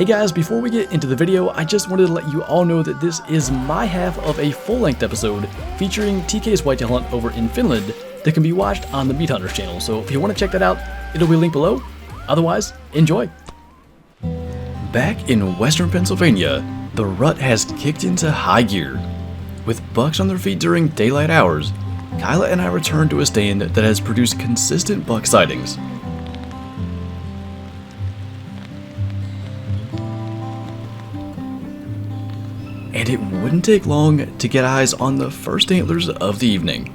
Hey guys, before we get into the video, I just wanted to let you all know that this is my half of a full-length episode featuring TK's whitetail hunt over in Finland that can be watched on the Meat Hunters channel. So if you want to check that out, it'll be linked below. Otherwise, enjoy. Back in western Pennsylvania, the rut has kicked into high gear. With bucks on their feet during daylight hours, Kyla and I returned to a stand that has produced consistent buck sightings. And it wouldn't take long to get eyes on the first antlers of the evening.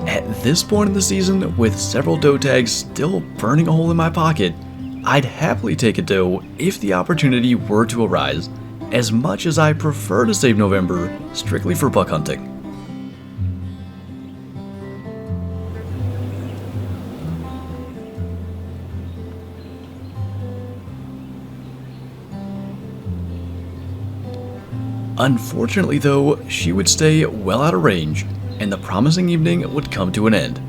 At this point in the season, with several doe tags still burning a hole in my pocket, I'd happily take a doe if the opportunity were to arise, as much as I prefer to save November strictly for buck hunting. Unfortunately though, she would stay well out of range, and the promising evening would come to an end.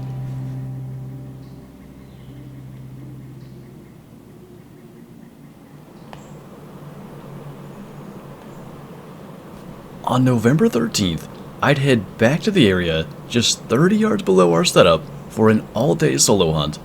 On November 13th, I'd head back to the area just 30 yards below our setup for an all-day solo hunt.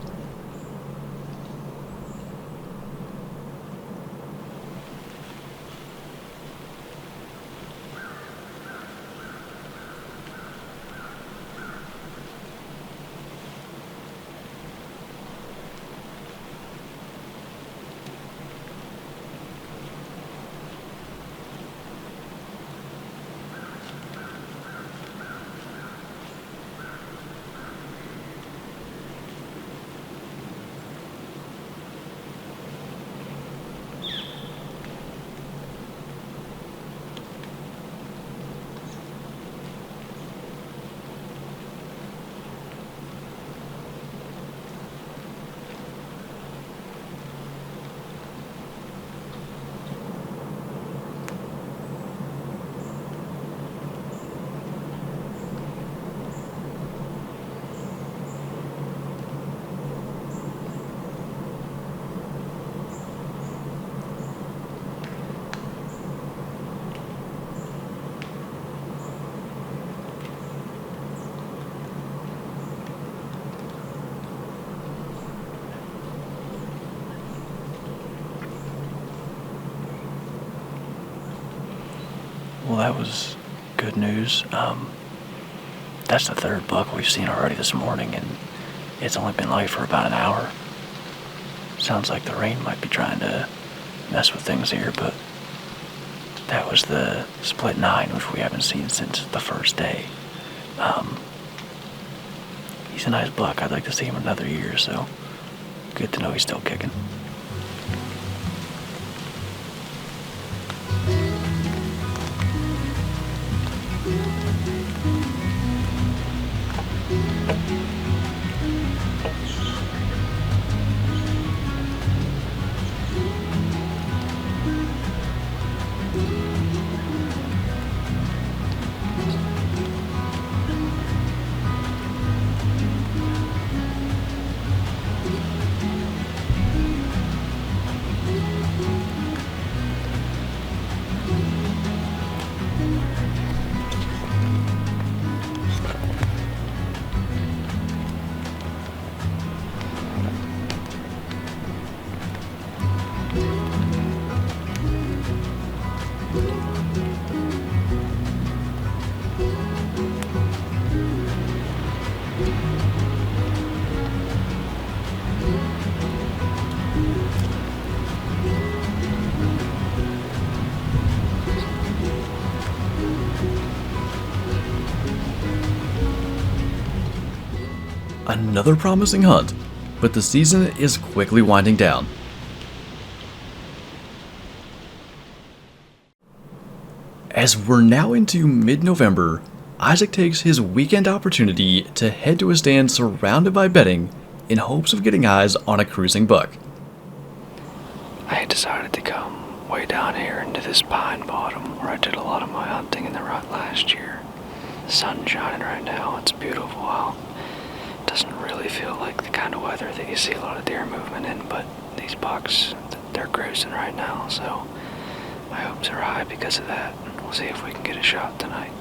Well, that was good news. That's the third buck we've seen already this morning, and it's only been light for about an hour. Sounds like the rain might be trying to mess with things here, but that was the split 9, which we haven't seen since the first day. He's a nice buck. I'd like to see him another year, so good to know he's still kicking. Another promising hunt, but the season is quickly winding down. As we're now into mid-November, Isaac takes his weekend opportunity to head to a stand surrounded by bedding in hopes of getting eyes on a cruising buck. I decided to come way down here into this pine bottom where I did a lot of my hunting in the rut last year. The sun's shining right now, it's beautiful out. It doesn't really feel like the kind of weather that you see a lot of deer movement in, but these bucks, they're cruising right now, so my hopes are high because of that. We'll see if we can get a shot tonight.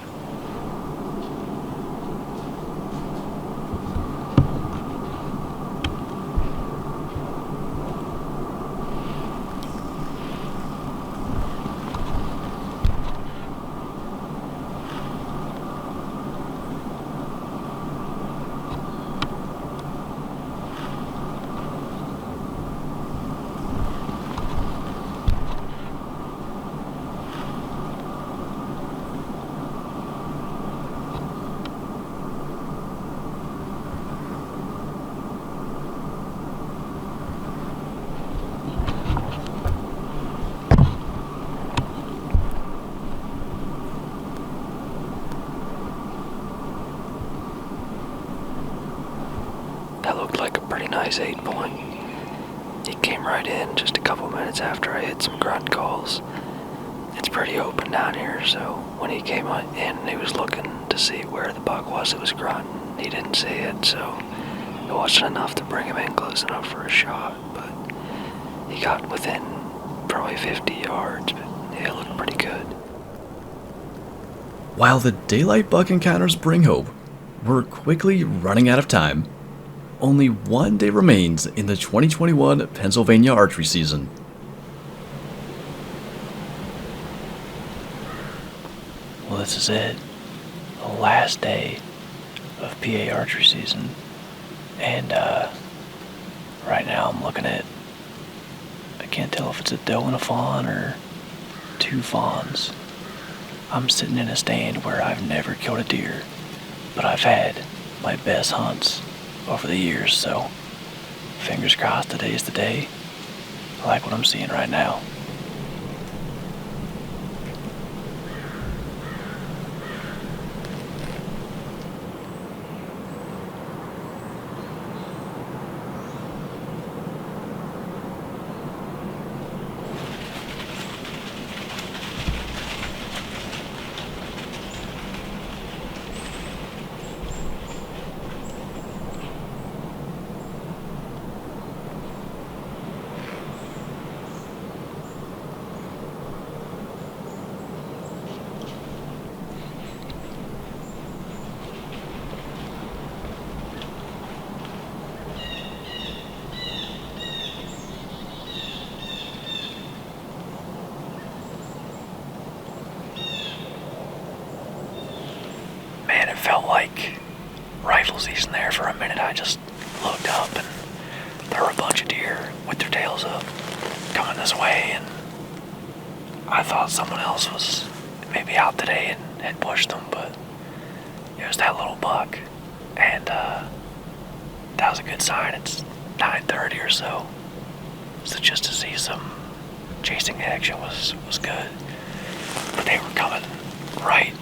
That looked like a pretty nice 8-point. He came right in just a couple minutes after I hit some grunt calls. It's pretty open down here, so when he came in, he was looking to see where the buck was that was grunting. He didn't see it, so it wasn't enough to bring him in close enough for a shot, but he got within probably 50 yards, but yeah, it looked pretty good. While the daylight buck encounters bring hope, we're quickly running out of time. Only one day remains in the 2021 Pennsylvania archery season. Well, this is it. The last day of PA archery season. And right now I'm looking at, I can't tell if it's a doe and a fawn or two fawns. I'm sitting in a stand where I've never killed a deer, but I've had my best hunts over the years, so fingers crossed today's the day. I like what I'm seeing right now. Felt like rifle season there for a minute. I just looked up and there were a bunch of deer with their tails up coming this way, and I thought someone else was maybe out today and had pushed them, but it was that little buck, and that was a good sign. It's 9:30 or so, so just to see some chasing action was good, but they were coming right,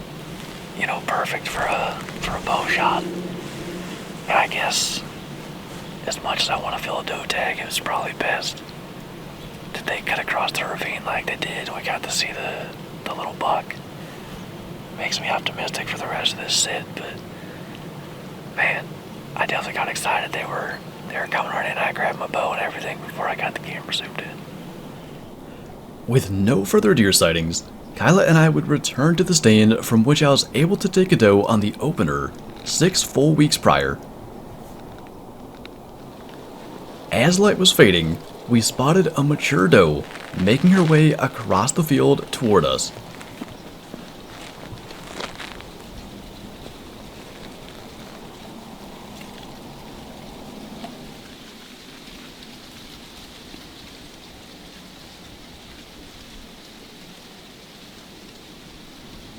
perfect for a bow shot. And I guess as much as I want to fill a doe tag, it was probably best that they cut across the ravine like they did. We got to see the little buck. Makes me optimistic for the rest of this sit, but man, I definitely got excited. They were coming right in. I grabbed my bow and everything before I got the camera zoomed in. With no further deer sightings, Kyla and I would return to the stand from which I was able to take a doe on the opener 6 full weeks prior. As light was fading, we spotted a mature doe making her way across the field toward us.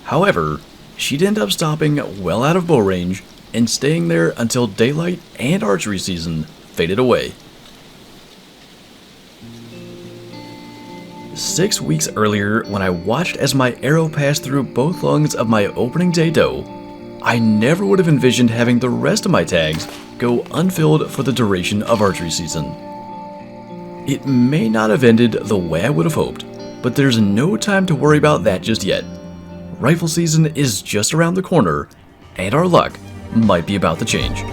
However, she'd end up stopping well out of bow range and staying there until daylight and archery season faded away. 6 weeks earlier, when I watched as my arrow passed through both lungs of my opening day doe, I never would have envisioned having the rest of my tags go unfilled for the duration of archery season. It may not have ended the way I would have hoped, but there's no time to worry about that just yet. Rifle season is just around the corner, and our luck might be about to change.